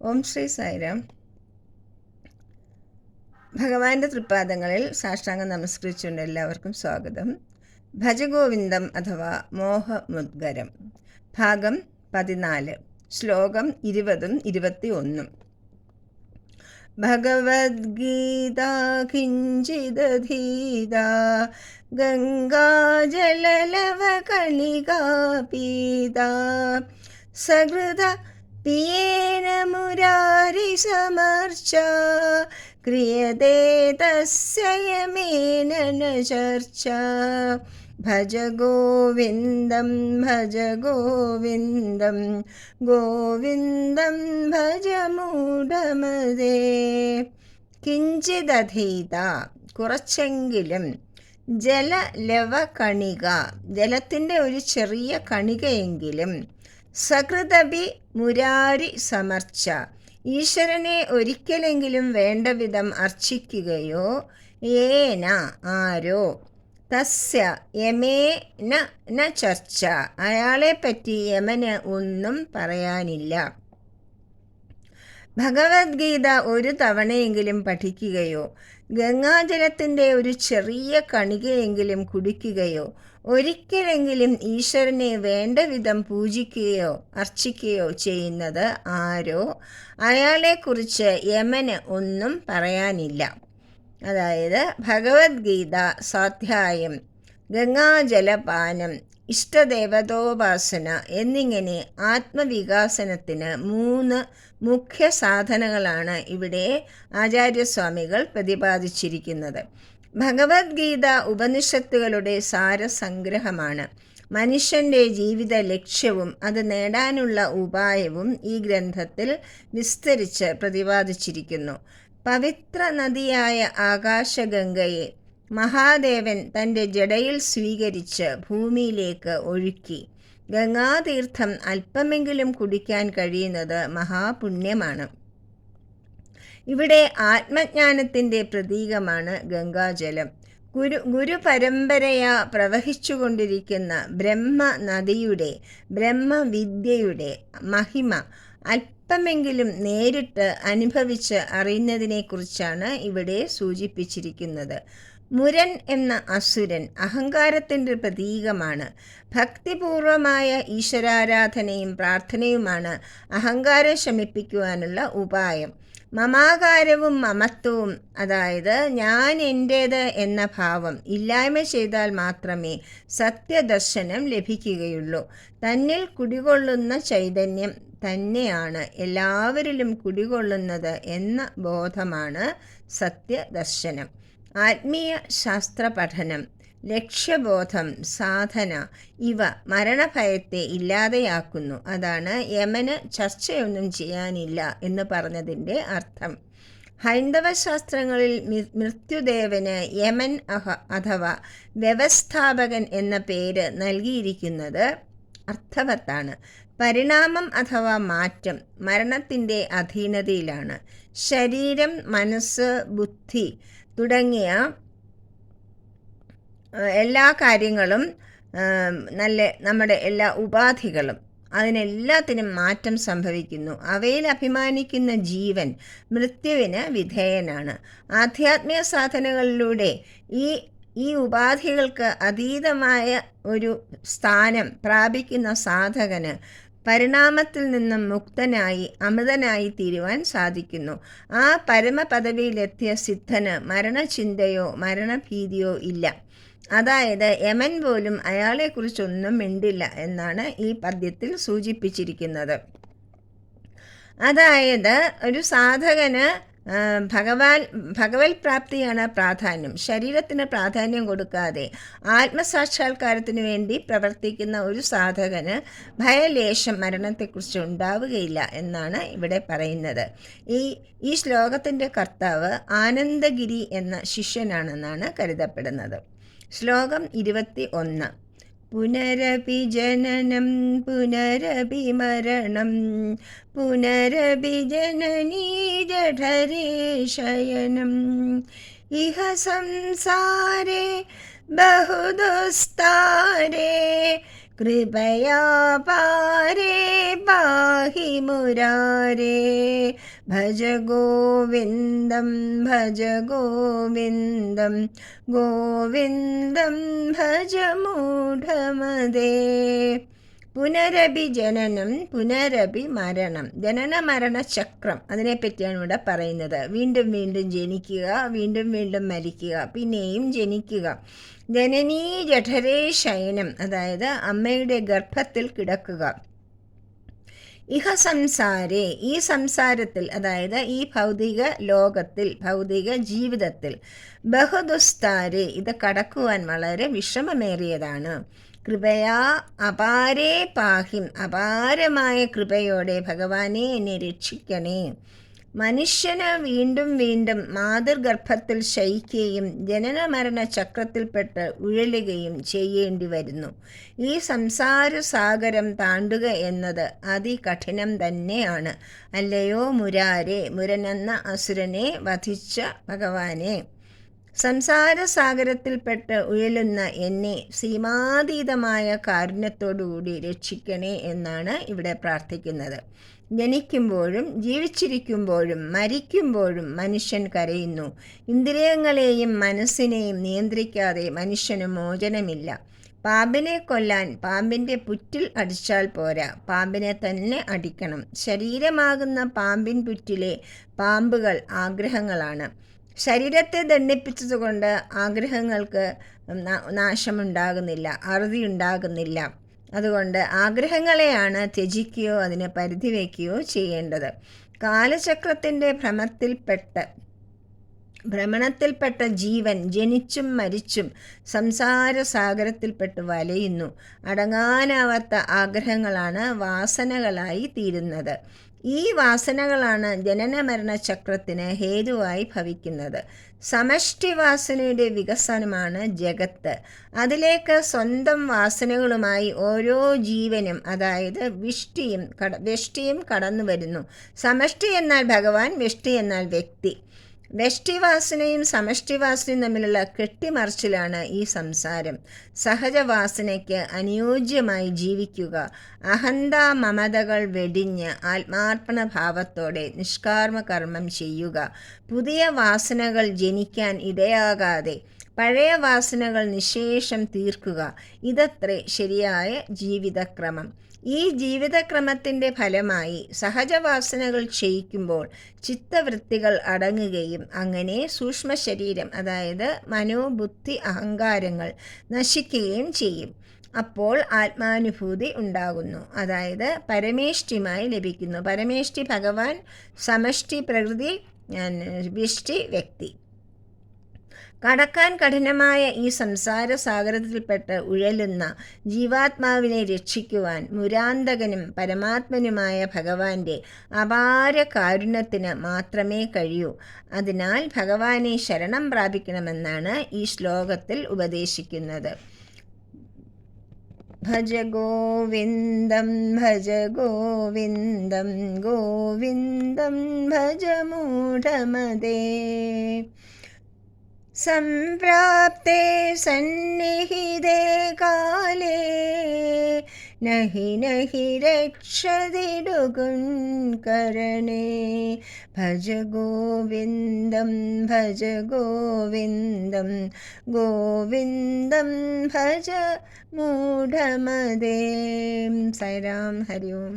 ഓം ശ്രീ സായിരാം. ഭഗവാന്റെ തൃപ്പാദങ്ങളിൽ സാഷ്ടാംഗം നമസ്കരിച്ചുകൊണ്ട് എല്ലാവർക്കും സ്വാഗതം. ഭജഗോവിന്ദം അഥവാ മോഹമുദ്ഗരം, ഭാഗം 14, ശ്ലോകം 20, 21. ഭഗവദ്ഗീതാ കിഞ്ചിദധീതാ ഗംഗാജലലവകണികാ പീതാ സഹൃദ പിയേന മുരാരി സമർച്ചാ ക്രിയതേ തസ്യ യമേന ന ചർച്ചാ. ഭജ ഗോവിന്ദം ഭജ ഗോവിന്ദം ഗോവിന്ദം ഭജ മൂഢമതേ. കിഞ്ചിദധീത കുറച്ചെങ്കിലും, ജലലവ കണിക ജലത്തിൻ്റെ ഒരു ചെറിയ കണികയെങ്കിലും, സകൃതപി മുരാരി സമർച്ച ഈശ്വരനെ ഒരിക്കലെങ്കിലും വേണ്ട വിധം അർച്ചിക്കുകയോ, ഏന ആരോ, തസ്യ യമേന ന ചർച്ച അയാളെപ്പറ്റി യമന് ഒന്നും പറയാനില്ല. ഭഗവത്ഗീത ഒരു തവണയെങ്കിലും പഠിക്കുകയോ, ഗംഗാജലത്തിൻ്റെ ഒരു ചെറിയ കണികയെങ്കിലും കുടിക്കുകയോ, ഒരിക്കലെങ്കിലും ഈശ്വരനെ വേണ്ട വിധം പൂജിക്കുകയോ അർച്ചിക്കുകയോ ചെയ്യുന്നത് ആരോ, അയാളെക്കുറിച്ച് യമന് ഒന്നും പറയാനില്ല. അതായത് ഭഗവത്ഗീത സ്വാധ്യായം, ഗംഗാജലപാനം, ഇഷ്ടദേവതോപാസന എന്നിങ്ങനെ ആത്മവികാസനത്തിന് 3 മുഖ്യ സാധനങ്ങളാണ് ഇവിടെ ആചാര്യസ്വാമികൾ പ്രതിപാദിച്ചിരിക്കുന്നത്. ഭഗവത്ഗീത ഉപനിഷത്തുകളുടെ സാരസംഗ്രഹമാണ്. മനുഷ്യൻ്റെ ജീവിത ലക്ഷ്യവും അത് നേടാനുള്ള ഉപായവും ഈ ഗ്രന്ഥത്തിൽ വിസ്തരിച്ച് പ്രതിപാദിച്ചിരിക്കുന്നു. പവിത്ര നദിയായ ആകാശഗംഗയെ മഹാദേവൻ തൻ്റെ ജടയിൽ സ്വീകരിച്ച് ഭൂമിയിലേക്ക് ഒഴുക്കി. ഗംഗാതീർത്ഥം അല്പമെങ്കിലും കുടിക്കാൻ കഴിയുന്നത് മഹാപുണ്യമാണ്. ഇവിടെ ആത്മജ്ഞാനത്തിൻ്റെ പ്രതീകമാണ് ഗംഗാജലം. ഗുരുപരമ്പരയാ പ്രവഹിച്ചുകൊണ്ടിരിക്കുന്ന ബ്രഹ്മനദിയുടെ, ബ്രഹ്മവിദ്യയുടെ മഹിമ അല്പമെങ്കിലും നേരിട്ട് അനുഭവിച്ച് അറിയുന്നതിനെക്കുറിച്ചാണ് ഇവിടെ സൂചിപ്പിച്ചിരിക്കുന്നത്. മുരൻ എന്ന അസുരൻ അഹങ്കാരത്തിൻ്റെ പ്രതീകമാണ്. ഭക്തിപൂർവമായ ഈശ്വരാരാധനയും പ്രാർത്ഥനയുമാണ് അഹങ്കാരം ശമിപ്പിക്കുവാനുള്ള ഉപായം. മമാകാരവും മമത്വവും, അതായത് ഞാൻ എൻ്റേത് എന്ന ഭാവം ഇല്ലായ്മ ചെയ്താൽ മാത്രമേ സത്യദർശനം ലഭിക്കുകയുള്ളൂ. തന്നിൽ കുടികൊള്ളുന്ന ചൈതന്യം തന്നെയാണ് എല്ലാവരിലും കുടികൊള്ളുന്നത് എന്ന ബോധമാണ് സത്യദർശനം. ആത്മീയ ശാസ്ത്ര പഠനം, ലക്ഷ്യബോധം, സാധന ഇവ മരണഭയത്തെ ഇല്ലാതെയാക്കുന്നു. അതാണ് യമന് ചർച്ചയൊന്നും ചെയ്യാനില്ല എന്ന് പറഞ്ഞതിൻ്റെ അർത്ഥം. ഹൈന്ദവ ശാസ്ത്രങ്ങളിൽ മൃത്യുദേവന് യമൻ അഥവാ വ്യവസ്ഥാപകൻ എന്ന പേര് നൽകിയിരിക്കുന്നത് അർത്ഥവത്താണ്. പരിണാമം അഥവാ മാറ്റം മരണത്തിൻ്റെ അധീനതയിലാണ്. ശരീരം, മനസ്സ്, ബുദ്ധി തുടങ്ങിയ എല്ലാ കാര്യങ്ങളും, നമ്മുടെ എല്ലാ ഉപാധികളും, അതിനെല്ലാത്തിനും മാറ്റം സംഭവിക്കുന്നു. അവയിൽ അഭിമാനിക്കുന്ന ജീവൻ മൃത്യുവിന് വിധേയനാണ്. ആധ്യാത്മിക സാധനകളിലൂടെ ഈ ഉപാധികൾക്ക് അതീതമായ ഒരു സ്ഥാനം പ്രാപിക്കുന്ന സാധകന് പരിണാമത്തിൽ നിന്നും മുക്തനായി അമൃതനായി തീരുവാൻ സാധിക്കുന്നു. ആ പരമപദവിയിലെത്തിയ സിദ്ധന് മരണചിന്തയോ മരണഭീതിയോ ഇല്ല. അതായത് യമൻ പോലും അയാളെക്കുറിച്ചൊന്നും മിണ്ടില്ല എന്നാണ് ഈ പദ്യത്തിൽ സൂചിപ്പിച്ചിരിക്കുന്നത്. അതായത് ഒരു സാധകന് ഭഗവത് പ്രാപ്തിയാണ് പ്രാധാന്യം. ശരീരത്തിന് പ്രാധാന്യം കൊടുക്കാതെ ആത്മസാക്ഷാത്കാരത്തിന് വേണ്ടി പ്രവർത്തിക്കുന്ന ഒരു സാധകന് ഭയലേശം മരണത്തെക്കുറിച്ച് ഉണ്ടാവുകയില്ല എന്നാണ് ഇവിടെ പറയുന്നത്. ഈ ശ്ലോകത്തിൻ്റെ കർത്താവ് ആനന്ദഗിരി എന്ന ശിഷ്യനാണെന്നാണ് കരുതപ്പെടുന്നത്. ശ്ലോകം 21. പുനരപി ജനനം പുനരപി മരണം പുനരപി ജനനീ ജഠരേ ശയനം ഇഹ സംസാരേ ബഹുദുസ്താരേ കൃപയാ പാരേ പാവനാത്മനഃ പാഹി മുരാരേ. ഭജ ഗോവിന്ദം ഭജ ഗോവിന്ദം ഗോവിന്ദം ഭജ മൂഢമതേ. പുനരഭി ജനനം പുനരഭി മരണം. ജനന മരണ ചക്രം, അതിനെപ്പറ്റിയാണ് ഇവിടെ പറയുന്നത്. വീണ്ടും വീണ്ടും ജനിക്കുക, വീണ്ടും വീണ്ടും മരിക്കുക, പിന്നെയും ജനിക്കുക. ജനനീ ജഠരേ ശയനം, അതായത് അമ്മയുടെ ഗർഭത്തിൽ കിടക്കുക. ഇഹ സംസാരേ, ഈ സംസാരത്തിൽ, അതായത് ഈ ഭൗതിക ലോകത്തിൽ, ഭൗതിക ജീവിതത്തിൽ. ബഹുദുസ്താരേ, ഇത് കടക്കുവാൻ വളരെ വിഷമമേറിയതാണ്. കൃപയാ അപാരേ പാഹിം, അപാരമായ കൃപയോടെ ഭഗവാനെ എന്നെ രക്ഷിക്കണേ. മനുഷ്യന് വീണ്ടും വീണ്ടും മാതൃഗർഭത്തിൽ ശയിക്കുകയും ജനന മരണ ചക്രത്തിൽപ്പെട്ട് ഉഴലുകയും ചെയ്യേണ്ടി വരുന്നു. ഈ സംസാര സാഗരം താണ്ടുക എന്നത് അതികഠിനം തന്നെയാണ്. അല്ലയോ മുരാരേ, മുരനെന്ന അസുരനെ വധിച്ച ഭഗവാനെ, സംസാര സാഗരത്തിൽപ്പെട്ട് ഉഴലുന്ന എന്നെ സീമാതീതമായ കാരുണ്യത്തോടുകൂടി രക്ഷിക്കണേ എന്നാണ് ഇവിടെ പ്രാർത്ഥിക്കുന്നത്. ജനിക്കുമ്പോഴും ജീവിച്ചിരിക്കുമ്പോഴും മരിക്കുമ്പോഴും മനുഷ്യൻ കരയുന്നു. ഇന്ദ്രിയങ്ങളെയും മനസ്സിനെയും നിയന്ത്രിക്കാതെ മനുഷ്യന് മോചനമില്ല. പാമ്പിനെ കൊല്ലാൻ പാമ്പിൻ്റെ പുറ്റിൽ അടിച്ചാൽ പോരാ, പാമ്പിനെ തന്നെ അടിക്കണം. ശരീരമാകുന്ന പാമ്പിൻ പുറ്റിലെ പാമ്പുകൾ ആഗ്രഹങ്ങളാണ്. ശരീരത്തെ ദണ്ഡിപ്പിച്ചതുകൊണ്ട് ആഗ്രഹങ്ങൾക്ക് നാശമുണ്ടാകുന്നില്ല, അറുതിയുണ്ടാകുന്നില്ല. അതുകൊണ്ട് ആഗ്രഹങ്ങളെയാണ് ത്യജിക്കുകയോ അതിനെ പരിധി വയ്ക്കുകയോ ചെയ്യേണ്ടത്. കാലചക്രത്തിൻ്റെ ഭ്രമണത്തിൽപ്പെട്ട ജീവൻ ജനിച്ചും മരിച്ചും സംസാര സാഗരത്തിൽപ്പെട്ട് വലയുന്നു. അടങ്ങാനാവാത്ത ആഗ്രഹങ്ങളാണ് വാസനകളായി തീരുന്നത്. ഈ വാസനകളാണ് ജനന മരണ ചക്രത്തിന് ഹേതുവായി ഭവിക്കുന്നത്. സമഷ്ടി വാസനയുടെ വികസനമാണ് ജഗത്ത്. അതിലേക്ക് സ്വന്തം വാസനകളുമായി ഓരോ ജീവനും, അതായത് വ്യഷ്ടിയും കടന്നു വരുന്നു. സമഷ്ടി എന്നാൽ ഭഗവാൻ, വ്യഷ്ടി എന്നാൽ വ്യക്തി. വ്യഷ്ടിവാസനയും സമഷ്ടിവാസനയും തമ്മിലുള്ള കെട്ടിമറിച്ചിലാണ് ഈ സംസാരം. സഹജവാസനയ്ക്ക് അനുയോജ്യമായി ജീവിക്കുക, അഹന്താ മമതകൾ വെടിഞ്ഞ് ആത്മാർപ്പണ ഭാവത്തോടെ നിഷ്കാർമ്മ കർമ്മം ചെയ്യുക, പുതിയ വാസനകൾ ജനിക്കാൻ ഇടയാകാതെ പഴയ വാസനകൾ നിശേഷം തീർക്കുക. ഇതത്രേ ശരിയായ ജീവിതക്രമം. ഈ ജീവിതക്രമത്തിൻ്റെ ഫലമായി സഹജവാസനകൾ ക്ഷയിക്കുമ്പോൾ ചിത്തവൃത്തികൾ അടങ്ങുകയും അങ്ങനെ സൂക്ഷ്മ ശരീരം, അതായത് മനോബുദ്ധി അഹങ്കാരങ്ങൾ നശിക്കുകയും ചെയ്യും. അപ്പോൾ ആത്മാനുഭൂതി ഉണ്ടാകുന്നു, അതായത് പരമേഷ്ടിയുമായി ലഭിക്കുന്നു. പരമേഷ്ടി ഭഗവാൻ, സമഷ്ടി പ്രകൃതി, വ്യഷ്ടി വ്യക്തി. കടക്കാൻ കഠിനമായ ഈ സംസാര സാഗരത്തിൽപ്പെട്ട് ഉഴലുന്ന ജീവാത്മാവിനെ രക്ഷിക്കുവാൻ മുരാന്തകനും പരമാത്മനുമായ ഭഗവാന്റെ അപാര കാരുണ്യത്തിന് മാത്രമേ കഴിയൂ. അതിനാൽ ഭഗവാനെ ശരണം പ്രാപിക്കണമെന്നാണ് ഈ ശ്ലോകത്തിൽ ഉപദേശിക്കുന്നത്. ഭജ ഗോവിന്ദം ഭജ ഗോവിന്ദം ഗോവിന്ദം ഭജ മൂഢമതേ. സംപ്രാപ്തേ സന്നിഹിതേ കാലേ നഹി രക്ഷതിടുകുൻ കരണേ. ഭജ ഗോവിന്ദം ഭജ ഗോവിന്ദം ഗോവിന്ദം ഭജ മൂഢമതേ. സായിരാം. ഹരി ഓം.